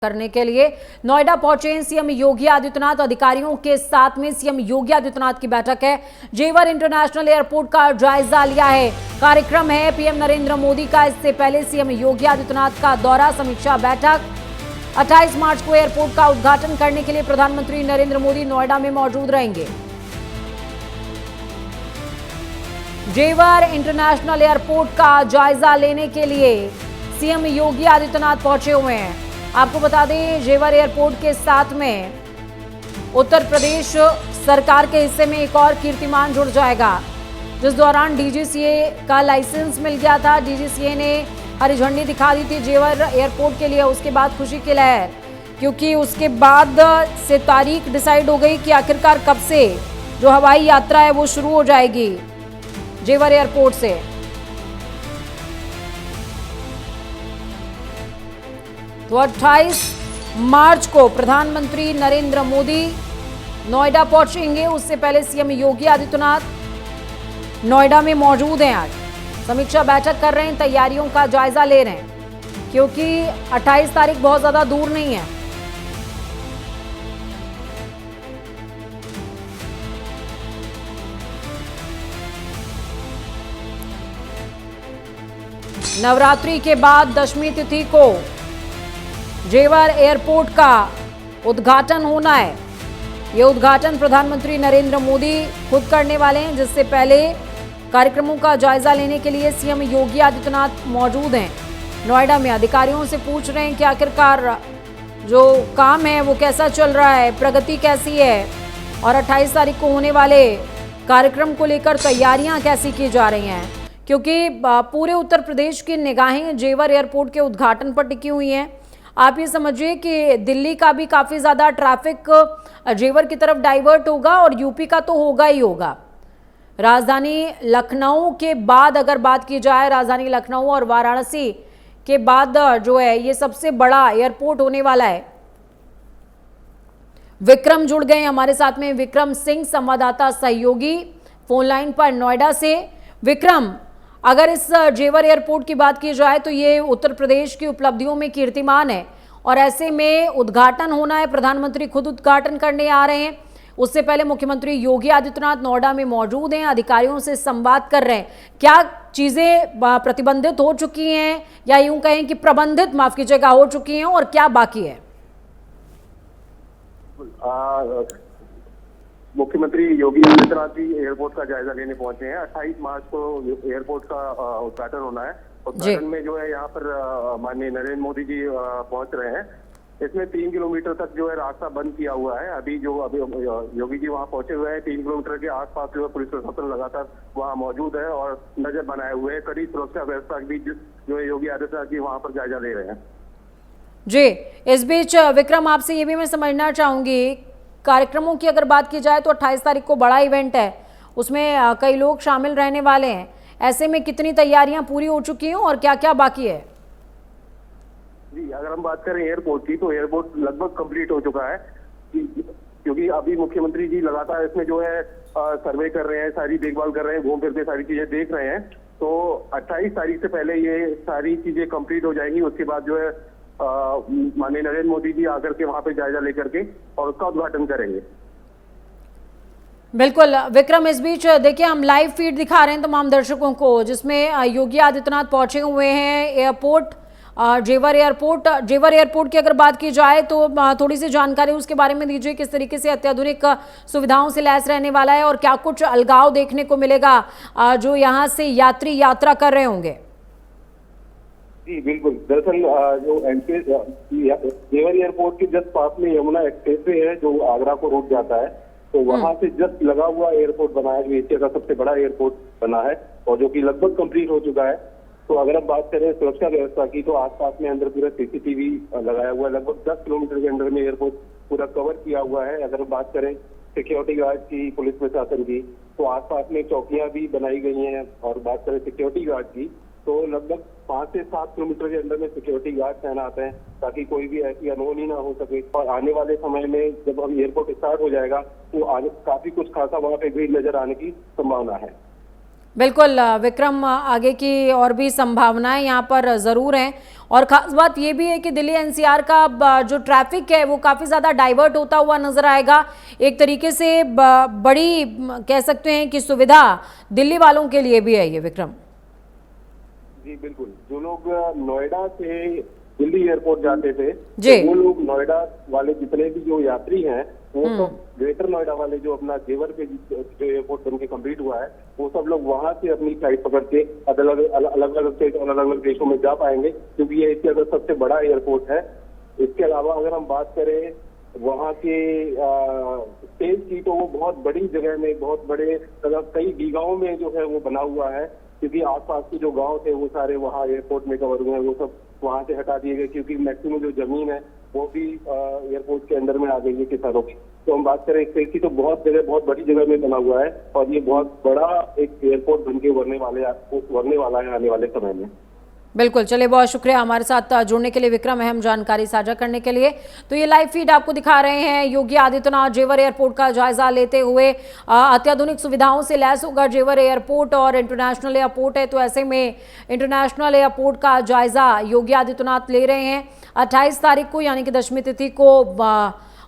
करने के लिए नोएडा पहुंचे सीएम योगी आदित्यनाथ। अधिकारियों के साथ में सीएम योगी आदित्यनाथ की बैठक है। जेवर इंटरनेशनल एयरपोर्ट का जायजा लिया है। कार्यक्रम है पीएम नरेंद्र मोदी का। इससे पहले सीएम योगी आदित्यनाथ का दौरा, समीक्षा बैठक। 28 मार्च को एयरपोर्ट का उद्घाटन करने के लिए प्रधानमंत्री नरेंद्र मोदी नोएडा में मौजूद रहेंगे। जेवर इंटरनेशनल एयरपोर्ट का जायजा लेने के लिए सीएम योगी आदित्यनाथ पहुंचे हुए हैं। आपको बता दें, जेवर एयरपोर्ट के साथ में उत्तर प्रदेश सरकार के हिस्से में एक और कीर्तिमान जुड़ जाएगा। जिस दौरान डीजीसीए का लाइसेंस मिल गया था, डीजीसीए ने हरी झंडी दिखा दी थी जेवर एयरपोर्ट के लिए। उसके बाद खुशी की लहर, क्योंकि उसके बाद से तारीख डिसाइड हो गई कि आखिरकार कब से जो हवाई यात्रा है वो शुरू हो जाएगी जेवर एयरपोर्ट से। तो 28 मार्च को प्रधानमंत्री नरेंद्र मोदी नोएडा पहुंचेंगे। उससे पहले सीएम योगी आदित्यनाथ नोएडा में मौजूद हैं। आज समीक्षा बैठक कर रहे हैं, तैयारियों का जायजा ले रहे हैं, क्योंकि 28 तारीख बहुत ज्यादा दूर नहीं है। नवरात्रि के बाद दशमी तिथि को जेवर एयरपोर्ट का उद्घाटन होना है। यह उद्घाटन प्रधानमंत्री नरेंद्र मोदी खुद करने वाले हैं, जिससे पहले कार्यक्रमों का जायजा लेने के लिए सीएम योगी आदित्यनाथ मौजूद हैं नोएडा में। अधिकारियों से पूछ रहे हैं कि आखिरकार जो काम है वो कैसा चल रहा है, प्रगति कैसी है, और 28 तारीख को होने वाले कार्यक्रम को लेकर तैयारियां कैसी की जा रही हैं, क्योंकि पूरे उत्तर प्रदेश की निगाहें जेवर एयरपोर्ट के उद्घाटन पर टिकी हुई हैं। आप ये समझिए कि दिल्ली का भी काफ़ी ज़्यादा ट्रैफिक जेवर की तरफ डाइवर्ट होगा, और यूपी का तो होगा ही होगा। राजधानी लखनऊ के बाद अगर बात की जाए, राजधानी लखनऊ और वाराणसी के बाद जो है ये सबसे बड़ा एयरपोर्ट होने वाला है। विक्रम जुड़ गए हमारे साथ में, विक्रम सिंह संवाददाता सहयोगी फोन लाइन पर नोएडा से। विक्रम, अगर इस जेवर एयरपोर्ट की बात की जाए तो ये उत्तर प्रदेश की उपलब्धियों में कीर्तिमान है, और ऐसे में उद्घाटन होना है, प्रधानमंत्री खुद उद्घाटन करने आ रहे हैं। उससे पहले मुख्यमंत्री योगी आदित्यनाथ नोएडा में मौजूद हैं, अधिकारियों से संवाद कर रहे हैं। क्या चीजें प्रतिबंधित हो चुकी हैं, या यूं कहें कि प्रबंधित, माफ कीजिएगा, हो चुकी हैं, और क्या बाकी है? मुख्यमंत्री योगी आदित्यनाथ जी एयरपोर्ट का जायजा लेने पहुंचे हैं। 28 मार्च को एयरपोर्ट का उद्घाटन होना है। उद्घाटन में जो है यहाँ पर माननीय नरेंद्र मोदी जी पहुंच रहे हैं। इसमें 3 किलोमीटर तक जो है रास्ता बंद किया हुआ है। अभी योगी जी वहाँ पहुंचे हुए हैं। 3 किलोमीटर के आसपास जो है पुलिस प्रशासन लगातार वहाँ मौजूद है और नजर बनाए हुए है। कड़ी सुरक्षा व्यवस्था के बीच जो है योगी आदित्यनाथ जी वहाँ पर जायजा ले रहे हैं। जी, इस बीच विक्रम, आपसे ये भी मैं समझना चाहूंगी, कार्यक्रमों की अगर बात की जाए तो 28 तारीख को बड़ा इवेंट है, उसमें कई लोग शामिल रहने वाले हैं। ऐसे में कितनी तैयारियां पूरी हो चुकी हैं और क्या क्या बाकी है? जी, अगर हम बात करें एयरपोर्ट की, तो एयरपोर्ट लगभग कंप्लीट हो चुका है, क्योंकि अभी मुख्यमंत्री जी लगातार इसमें जो है सर्वे कर रहे हैं, सारी देखभाल कर रहे हैं, घूम फिर के सारी चीजें देख रहे हैं। तो 28 तारीख से पहले ये सारी चीजें कंप्लीट हो जाएंगी। उसके बाद जो है माननीय नरेंद्र मोदी जी आकर के वहां पे जायजा लेकर के और उसका उद्घाटन करेंगे। बिल्कुल विक्रम, इस बीच देखिए हम लाइव फीड दिखा रहे हैं तमाम दर्शकों को, जिसमें योगी आदित्यनाथ पहुंचे हुए हैं एयरपोर्ट, जेवर एयरपोर्ट की अगर बात की जाए तो थोड़ी सी जानकारी उसके बारे में दीजिए। किस तरीके से अत्याधुनिक सुविधाओं से लैस रहने वाला है, और क्या कुछ अलगाव देखने को मिलेगा जो यहाँ से यात्री यात्रा कर रहे होंगे? जी बिल्कुल, दरअसल जो जेवर एयरपोर्ट के जस्ट पास में यमुना एक्सप्रेसवे है जो आगरा को रोड जाता है, तो वहां से जस्ट लगा हुआ एयरपोर्ट बना है, जो एशिया का सबसे बड़ा एयरपोर्ट बना है और जो कि लगभग कंप्लीट हो चुका है। तो अगर हम बात करें सुरक्षा व्यवस्था की, तो आसपास में अंदर पूरा सीसीटीवी लगाया हुआ है। लगभग 10 किलोमीटर के अंदर में एयरपोर्ट पूरा कवर किया हुआ है। अगर बात करें सिक्योरिटी गार्ड की, पुलिस प्रशासन की, तो आसपास में चौकियां भी बनाई गई हैं। और बात करें सिक्योरिटी गार्ड की, तो लगभग 5 से 7 किलोमीटर के अंदर में सिक्योरिटी गार्ड तैनात हैं, ताकि कोई भी ऐसी अनहोनी ना हो सके। और आने वाले समय में जब अब एयरपोर्ट स्टार्ट हो जाएगा तो आगे काफी कुछ खासा वहाँ पे भीड़ नजर आने की संभावना है। बिल्कुल विक्रम, आगे की और भी संभावनाएं यहाँ पर ज़रूर हैं। और ख़ास बात ये भी है कि दिल्ली एनसीआर का जो ट्रैफिक है वो काफ़ी ज़्यादा डाइवर्ट होता हुआ नज़र आएगा। एक तरीके से बड़ी कह सकते हैं कि सुविधा दिल्ली वालों के लिए भी है ये, विक्रम। जी बिल्कुल, जो लोग नोएडा से दिल्ली एयरपोर्ट जाते थे, जी। तो वो लोग नोएडा वाले जितने भी जो यात्री हैं, वो सब ग्रेटर नोएडा वाले जो अपना जेवर पे जो एयरपोर्ट बनके कंप्लीट हुआ है, वो सब लोग वहां से अपनी फ्लाइट पकड़ के अलग अलग स्टेट और अलग अलग देशों में जा पाएंगे, क्योंकि ये एशिया का सबसे बड़ा एयरपोर्ट है। इसके अलावा अगर हम बात करें वहाँ के स्टेज की, तो वो बहुत बड़ी जगह में, बहुत बड़े कई बीघाओं में जो है वो बना हुआ है, क्योंकि आसपास के जो गांव थे वो सारे वहाँ एयरपोर्ट में कवर हुए हैं, वो सब वहाँ से हटा दिए गए, क्योंकि मैक्सिमम जो जमीन है वो भी एयरपोर्ट के अंदर में आ गई है किसानों की। तो हम बात करें स्टेट की, तो बहुत जगह, बहुत बड़ी जगह में बना हुआ है, और ये बहुत बड़ा एक एयरपोर्ट बन के उभरने वाला है आने वाले समय में। बिल्कुल, चलिए बहुत शुक्रिया हमारे साथ जुड़ने के लिए विक्रम, अहम जानकारी साझा करने के लिए। तो ये लाइव फीड आपको दिखा रहे हैं योगी आदित्यनाथ जेवर एयरपोर्ट का जायजा लेते हुए। अत्याधुनिक सुविधाओं से लैस होगा जेवर एयरपोर्ट और इंटरनेशनल एयरपोर्ट है, तो ऐसे में इंटरनेशनल एयरपोर्ट का जायजा योगी आदित्यनाथ ले रहे हैं। 28 तारीख को यानी कि दशमी तिथि को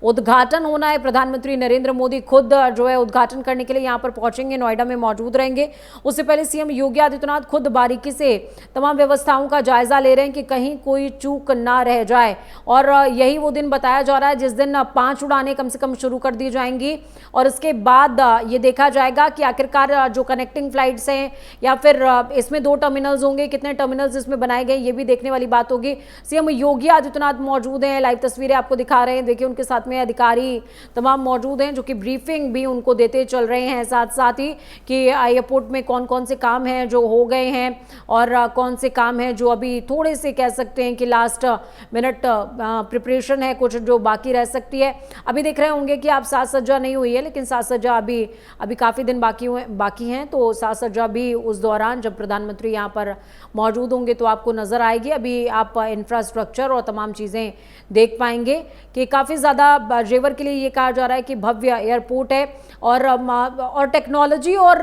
उद्घाटन होना है। प्रधानमंत्री नरेंद्र मोदी खुद जो है उद्घाटन करने के लिए यहाँ पर पहुंचेंगे, नोएडा में मौजूद रहेंगे। उससे पहले सीएम योगी आदित्यनाथ खुद बारीकी से तमाम व्यवस्थाओं का जायजा ले रहे हैं कि कहीं कोई चूक ना रह जाए। और यही वो दिन बताया जा रहा है जिस दिन 5 उड़ानें कम से कम शुरू कर दी जाएंगी, और इसके बाद ये देखा जाएगा कि आखिरकार जो कनेक्टिंग फ्लाइट्स हैं या फिर इसमें 2 टर्मिनल्स होंगे, कितने टर्मिनल्स इसमें बनाए गए ये भी देखने वाली बात होगी। सीएम योगी आदित्यनाथ मौजूद हैं, लाइव तस्वीरें आपको दिखा रहे हैं। देखिए उनके साथ में अधिकारी तमाम मौजूद हैं जो कि ब्रीफिंग भी उनको देते चल रहे हैं, साथ साथ ही कि एयरपोर्ट में कौन कौन से काम हैं जो हो गए हैं और कौन से काम हैं जो अभी थोड़े से कह सकते हैं कि लास्ट मिनट प्रिपरेशन है, कुछ जो बाकी रह सकती है। अभी देख रहे होंगे कि आप साज सज्जा नहीं हुई है, लेकिन साज सज्जा अभी काफ़ी दिन बाकी हैं, तो साज सज्जा भी उस दौरान जब प्रधानमंत्री यहाँ पर मौजूद होंगे तो आपको नज़र आएगी। अभी आप इंफ्रास्ट्रक्चर और तमाम चीज़ें देख पाएंगे कि काफ़ी ज़्यादा जेवर के लिए ये कहा जा रहा है कि भव्य एयरपोर्ट है, और टेक्नोलॉजी और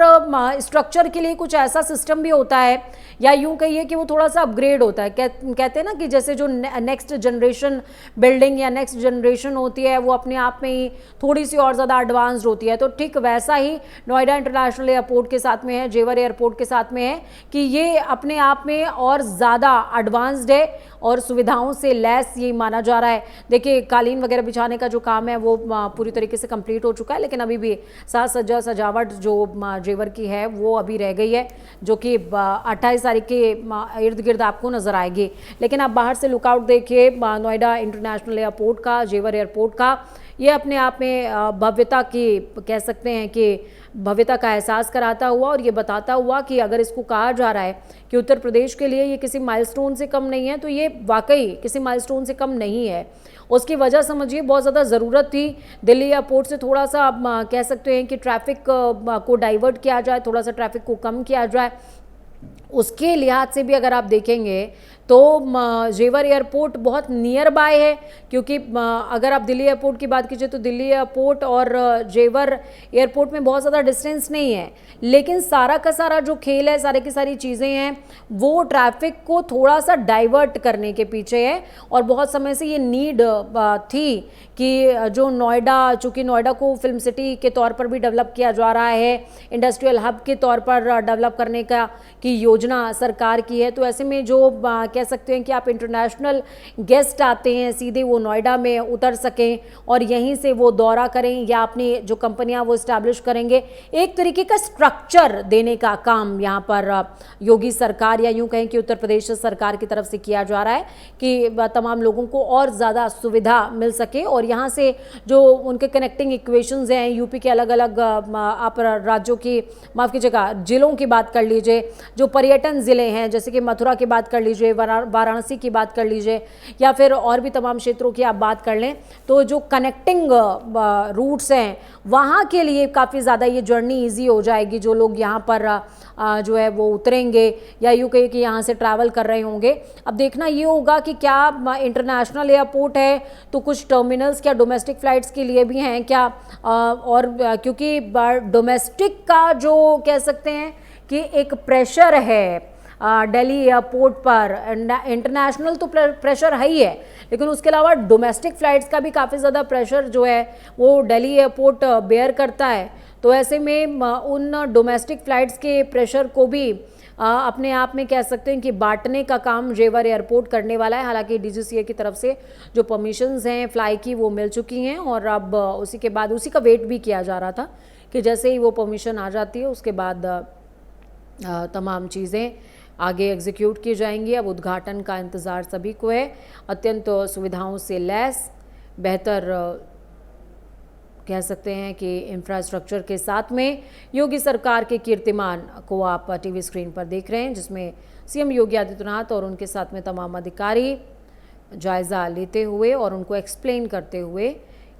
स्ट्रक्चर के लिए कुछ ऐसा सिस्टम भी होता है, या यूं कहिए कि वो थोड़ा सा अपग्रेड होता है। कहते हैं ना कि जैसे जो नेक्स्ट जनरेशन बिल्डिंग या नेक्स्ट जनरेशन होती है वो अपने आप में ही थोड़ी सी और ज़्यादा एडवांस्ड होती है, तो ठीक वैसा ही नोएडा इंटरनेशनल एयरपोर्ट के साथ में है, जेवर एयरपोर्ट के साथ में है कि ये अपने आप में और ज़्यादा एडवांस्ड है और सुविधाओं से लैस ये माना जा रहा है। देखिए कालीन वगैरह बिछाने का जो काम है वो पूरी तरीके से कंप्लीट हो चुका है, लेकिन अभी भी साज सज्जा सजावट जो जेवर की है वो अभी रह गई है, जो कि 28 तारीख के इर्द गिर्द आपको नजर आएगी। लेकिन आप बाहर से लुकआउट देखिए नोएडा इंटरनेशनल एयरपोर्ट का, जेवर एयरपोर्ट का, ये अपने आप में भव्यता की कह सकते हैं कि भव्यता का एहसास कराता हुआ और ये बताता हुआ कि अगर इसको कहा जा रहा है कि उत्तर प्रदेश के लिए ये किसी माइलस्टोन से कम नहीं है, तो ये वाकई किसी माइलस्टोन से कम नहीं है। उसकी वजह समझिए बहुत ज़्यादा ज़रूरत थी दिल्ली एयरपोर्ट से थोड़ा सा कह सकते हैं कि ट्रैफिक को डाइवर्ट किया जाए, थोड़ा सा ट्रैफिक को कम किया जाए। उसके लिहाज से भी अगर आप देखेंगे तो जेवर एयरपोर्ट बहुत नियर बाय है, क्योंकि अगर आप दिल्ली एयरपोर्ट की बात कीजिए तो दिल्ली एयरपोर्ट और जेवर एयरपोर्ट में बहुत ज़्यादा डिस्टेंस नहीं है, लेकिन सारा का सारा जो खेल है, सारी की सारी चीज़ें हैं वो ट्रैफिक को थोड़ा सा डाइवर्ट करने के पीछे है। और बहुत समय से ये नीड थी कि जो नोएडा, चूँकि नोएडा को फिल्म सिटी के तौर पर भी डेवलप किया जा रहा है, इंडस्ट्रियल हब के तौर पर डेवलप करने की योजना सरकार की है, तो ऐसे में जो कह सकते हैं कि आप इंटरनेशनल गेस्ट आते हैं सीधे वो नोएडा में उतर सकें और यहीं से वो दौरा करें या अपनी जो कंपनियां वो इस्टेब्लिश करेंगे, एक तरीके का स्ट्रक्चर देने का काम यहाँ पर योगी सरकार या यूं कहें कि उत्तर प्रदेश सरकार की तरफ से किया जा रहा है कि तमाम लोगों को और ज़्यादा सुविधा मिल सके। और यहाँ से जो उनके कनेक्टिंग इक्वेशंस हैं, यूपी के अलग अलग आप राज्यों की, माफ़ कीजिएगा, जिलों की बात कर लीजिए, जो पर्यटन ज़िले हैं जैसे कि मथुरा की बात कर लीजिए, वाराणसी की बात कर लीजिए, या फिर और भी तमाम क्षेत्रों की आप बात कर लें, तो जो कनेक्टिंग रूट्स हैं वहाँ के लिए काफ़ी ज़्यादा ये जर्नी इजी हो जाएगी। जो लोग यहाँ पर जो है वो उतरेंगे या यूँ कहिए कि यहाँ से ट्रैवल कर रहे होंगे। अब देखना ये होगा कि क्या इंटरनेशनल एयरपोर्ट है तो कुछ टर्मिनल्स क्या डोमेस्टिक फ़्लाइट्स के लिए भी हैं क्या, और क्योंकि डोमेस्टिक का जो कह सकते हैं कि एक प्रेशर है दिल्ली एयरपोर्ट पर, इंटरनेशनल तो प्रेशर है ही है, लेकिन उसके अलावा डोमेस्टिक फ़्लाइट्स का भी काफ़ी ज़्यादा प्रेशर जो है वो दिल्ली एयरपोर्ट बेयर करता है। तो ऐसे में उन डोमेस्टिक फ़्लाइट्स के प्रेशर को भी अपने आप में कह सकते हैं कि बांटने का काम जेवर एयरपोर्ट करने वाला है। हालांकि डीजीसीए की तरफ से जो परमिशंस हैं फ्लाई की वो मिल चुकी हैं और अब उसी के बाद उसी का वेट भी किया जा रहा था कि जैसे ही वो परमिशन आ जाती है उसके बाद तमाम चीज़ें आगे एग्जीक्यूट की जाएंगी। अब उद्घाटन का इंतज़ार सभी को है। अत्यंत सुविधाओं से लैस, बेहतर कह सकते हैं कि इंफ्रास्ट्रक्चर के साथ में योगी सरकार के कीर्तिमान को आप टीवी स्क्रीन पर देख रहे हैं, जिसमें सीएम योगी आदित्यनाथ और उनके साथ में तमाम अधिकारी जायज़ा लेते हुए और उनको एक्सप्लेन करते हुए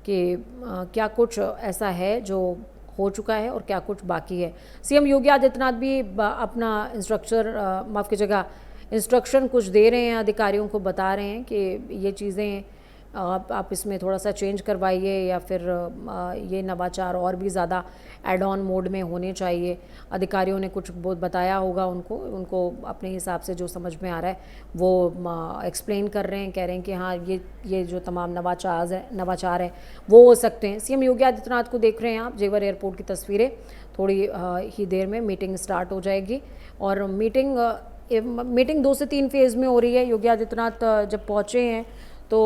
कि क्या कुछ ऐसा है जो हो चुका है और क्या कुछ बाकी है। सीएम योगी आदित्यनाथ भी अपना इंस्ट्रक्शन कुछ दे रहे हैं, अधिकारियों को बता रहे हैं कि ये चीज़ें आप इसमें थोड़ा सा चेंज करवाइए या फिर ये नवाचार और भी ज़्यादा एड ऑन मोड में होने चाहिए। अधिकारियों ने कुछ बहुत बताया होगा उनको अपने हिसाब से जो समझ में आ रहा है वो एक्सप्लेन कर रहे हैं, कह रहे हैं कि हाँ ये जो तमाम नवाचार है वो हो सकते हैं। सीएम योगी आदित्यनाथ को देख रहे हैं आप, जेवर एयरपोर्ट की तस्वीरें। थोड़ी ही देर में मीटिंग स्टार्ट हो जाएगी और मीटिंग 2 से 3 फेज़ में हो रही है। योगी आदित्यनाथ जब पहुँचे हैं तो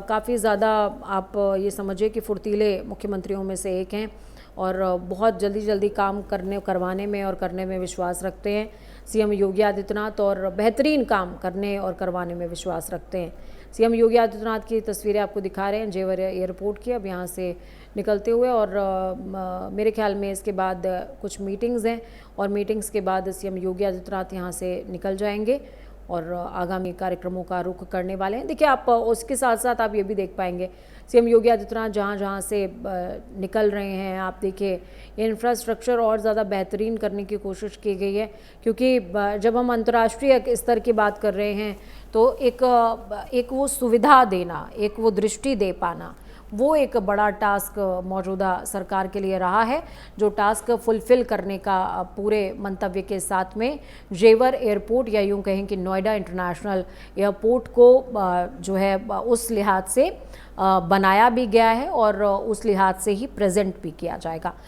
काफ़ी ज़्यादा आप ये समझिए कि फुर्तीले मुख्यमंत्रियों में से एक हैं और बहुत जल्दी काम करवाने में और करने में विश्वास रखते हैं सीएम योगी आदित्यनाथ, और बेहतरीन काम करने और करवाने में विश्वास रखते हैं। सीएम योगी आदित्यनाथ की तस्वीरें आपको दिखा रहे हैं जेवर एयरपोर्ट की, अब यहाँ से निकलते हुए, और मेरे ख्याल में इसके बाद कुछ मीटिंग्स हैं और मीटिंग्स के बाद सीएम योगी आदित्यनाथ यहाँ से निकल जाएंगे और आगामी कार्यक्रमों का रुख करने वाले हैं। देखिए, आप उसके साथ साथ आप ये भी देख पाएंगे सीएम योगी आदित्यनाथ जहाँ से निकल रहे हैं, आप देखिए इंफ्रास्ट्रक्चर और ज़्यादा बेहतरीन करने की कोशिश की गई है, क्योंकि जब हम अंतर्राष्ट्रीय स्तर की बात कर रहे हैं तो एक वो सुविधा देना, एक वो दृष्टि दे पाना, वो एक बड़ा टास्क मौजूदा सरकार के लिए रहा है, जो टास्क फुलफ़िल करने का पूरे मंतव्य के साथ में जेवर एयरपोर्ट या यूँ कहें कि नोएडा इंटरनेशनल एयरपोर्ट को जो है उस लिहाज से बनाया भी गया है और उस लिहाज से ही प्रेजेंट भी किया जाएगा।